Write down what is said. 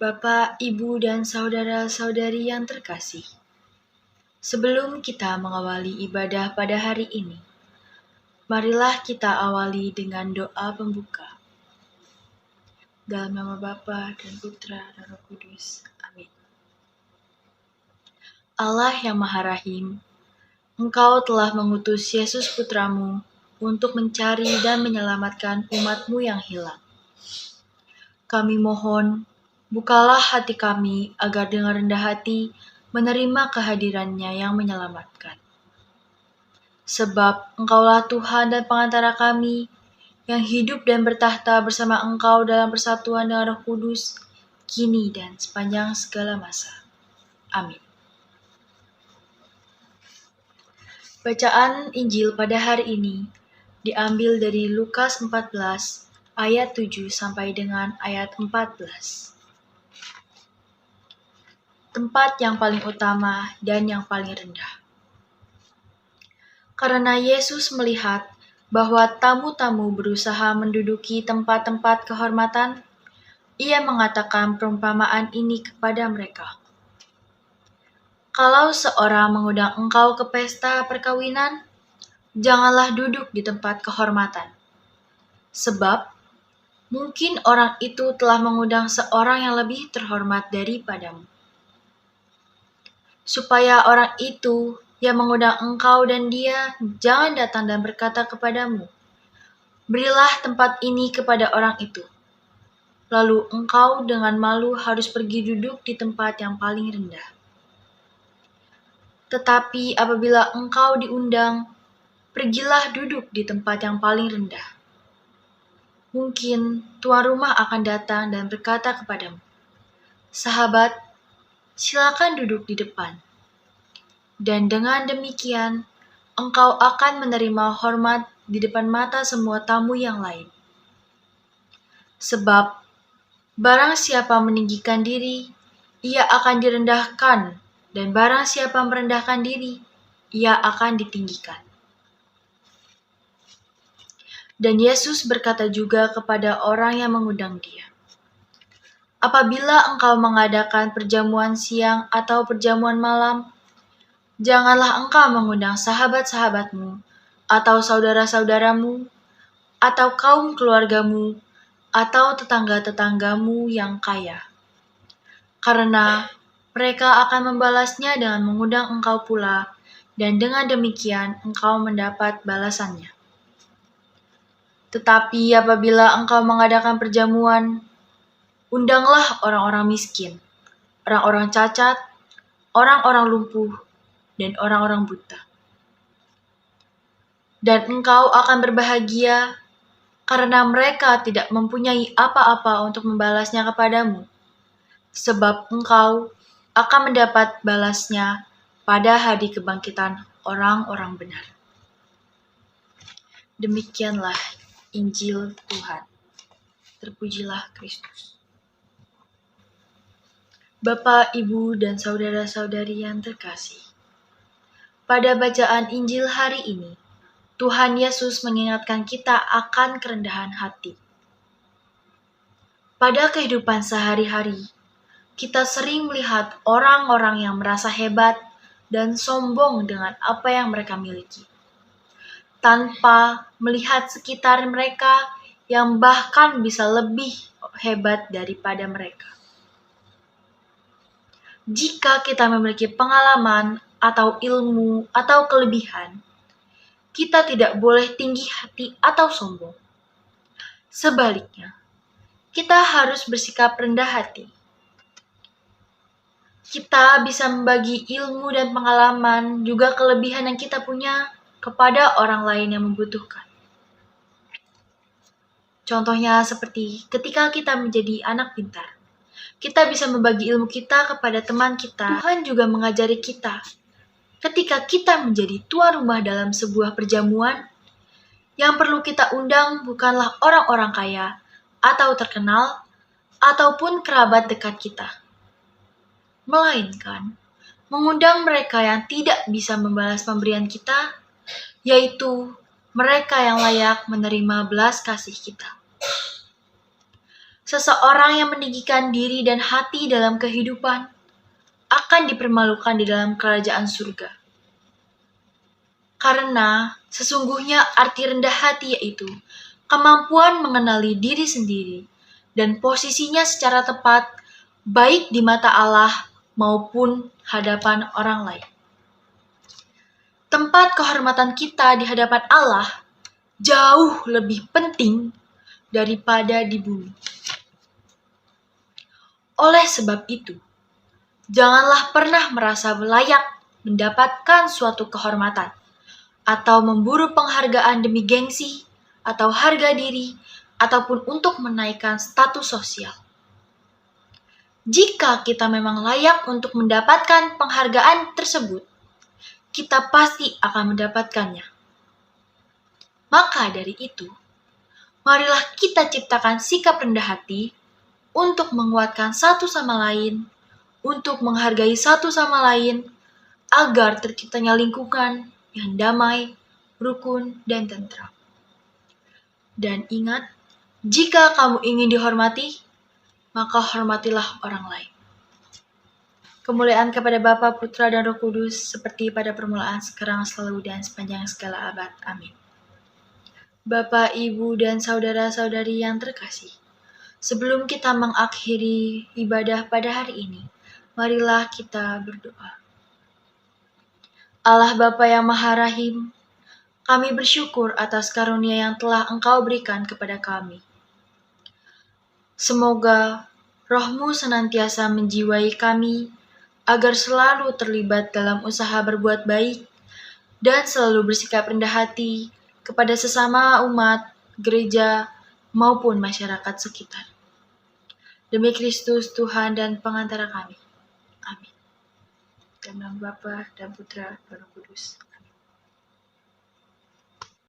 Bapak, Ibu, dan saudara-saudari yang terkasih, sebelum kita mengawali ibadah pada hari ini, marilah kita awali dengan doa pembuka. Dalam nama Bapa dan Putra dan Roh Kudus. Amin. Allah yang Maha Rahim, Engkau telah mengutus Yesus Putramu untuk mencari dan menyelamatkan umat-Mu yang hilang. Kami mohon, bukalah hati kami agar dengan rendah hati menerima kehadirannya yang menyelamatkan. Sebab Engkaulah Tuhan dan pengantara kami, yang hidup dan bertahta bersama Engkau dalam persatuan dengan Roh Kudus, kini dan sepanjang segala masa. Amin. Bacaan Injil pada hari ini diambil dari Lukas 14 ayat 7 sampai dengan ayat 14. Tempat yang paling utama dan yang paling rendah. Karena Yesus melihat bahwa tamu-tamu berusaha menduduki tempat-tempat kehormatan, Ia mengatakan perumpamaan ini kepada mereka. Kalau seorang mengundang engkau ke pesta perkawinan, janganlah duduk di tempat kehormatan. Sebab mungkin orang itu telah mengundang seorang yang lebih terhormat daripadamu. Supaya orang itu yang mengundang engkau dan dia jangan datang dan berkata kepadamu, "Berilah tempat ini kepada orang itu." Lalu engkau dengan malu harus pergi duduk di tempat yang paling rendah. Tetapi apabila engkau diundang, pergilah duduk di tempat yang paling rendah. Mungkin tuan rumah akan datang dan berkata kepadamu, "Sahabat, silakan duduk di depan." Dan dengan demikian, engkau akan menerima hormat di depan mata semua tamu yang lain. Sebab barang siapa meninggikan diri, ia akan direndahkan, dan barang siapa merendahkan diri, ia akan ditinggikan. Dan Yesus berkata juga kepada orang yang mengundang dia, "Apabila engkau mengadakan perjamuan siang atau perjamuan malam, janganlah engkau mengundang sahabat-sahabatmu, atau saudara-saudaramu, atau kaum keluargamu, atau tetangga-tetanggamu yang kaya. Karena mereka akan membalasnya dengan mengundang engkau pula, dan dengan demikian engkau mendapat balasannya. Tetapi apabila engkau mengadakan perjamuan, undanglah orang-orang miskin, orang-orang cacat, orang-orang lumpuh, dan orang-orang buta. Dan engkau akan berbahagia, karena mereka tidak mempunyai apa-apa untuk membalasnya kepadamu, sebab engkau akan mendapat balasnya pada hari kebangkitan orang-orang benar. Demikianlah Injil Tuhan. Terpujilah Kristus. Bapak, Ibu, dan saudara-saudari yang terkasih, pada bacaan Injil hari ini, Tuhan Yesus mengingatkan kita akan kerendahan hati. Pada kehidupan sehari-hari, kita sering melihat orang-orang yang merasa hebat dan sombong dengan apa yang mereka miliki, tanpa melihat sekitar mereka yang bahkan bisa lebih hebat daripada mereka. Jika kita memiliki pengalaman atau ilmu atau kelebihan, kita tidak boleh tinggi hati atau sombong. Sebaliknya, kita harus bersikap rendah hati. Kita bisa membagi ilmu dan pengalaman, juga kelebihan yang kita punya kepada orang lain yang membutuhkan. Contohnya seperti ketika kita menjadi anak pintar, kita bisa membagi ilmu kita kepada teman kita. Tuhan juga mengajari kita, ketika kita menjadi tuan rumah dalam sebuah perjamuan, yang perlu kita undang bukanlah orang-orang kaya atau terkenal, ataupun kerabat dekat kita, melainkan mengundang mereka yang tidak bisa membalas pemberian kita, yaitu mereka yang layak menerima belas kasih kita. Seseorang yang meninggikan diri dan hati dalam kehidupan akan dipermalukan di dalam kerajaan surga. Karena sesungguhnya arti rendah hati yaitu kemampuan mengenali diri sendiri dan posisinya secara tepat baik di mata Allah maupun hadapan orang lain. Tempat kehormatan kita di hadapan Allah jauh lebih penting daripada di bumi. Oleh sebab itu, janganlah pernah merasa layak mendapatkan suatu kehormatan atau memburu penghargaan demi gengsi atau harga diri ataupun untuk menaikkan status sosial. Jika kita memang layak untuk mendapatkan penghargaan tersebut, kita pasti akan mendapatkannya. Maka dari itu, marilah kita ciptakan sikap rendah hati untuk menguatkan satu sama lain, untuk menghargai satu sama lain, agar terciptanya lingkungan yang damai, rukun, dan tentram. Dan ingat, jika kamu ingin dihormati, maka hormatilah orang lain. Kemuliaan kepada Bapa, Putra, dan Roh Kudus, seperti pada permulaan, sekarang, selalu, dan sepanjang segala abad. Amin. Bapak, Ibu, dan saudara-saudari yang terkasih, sebelum kita mengakhiri ibadah pada hari ini, marilah kita berdoa. Allah Bapa yang Maha Rahim, kami bersyukur atas karunia yang telah Engkau berikan kepada kami. Semoga Roh-Mu senantiasa menjiwai kami, agar selalu terlibat dalam usaha berbuat baik, dan selalu bersikap rendah hati kepada sesama umat, gereja, maupun masyarakat sekitar. Demi Kristus, Tuhan dan pengantara kami. Amin. Dalam nama Bapa dan Putra dan Roh Kudus.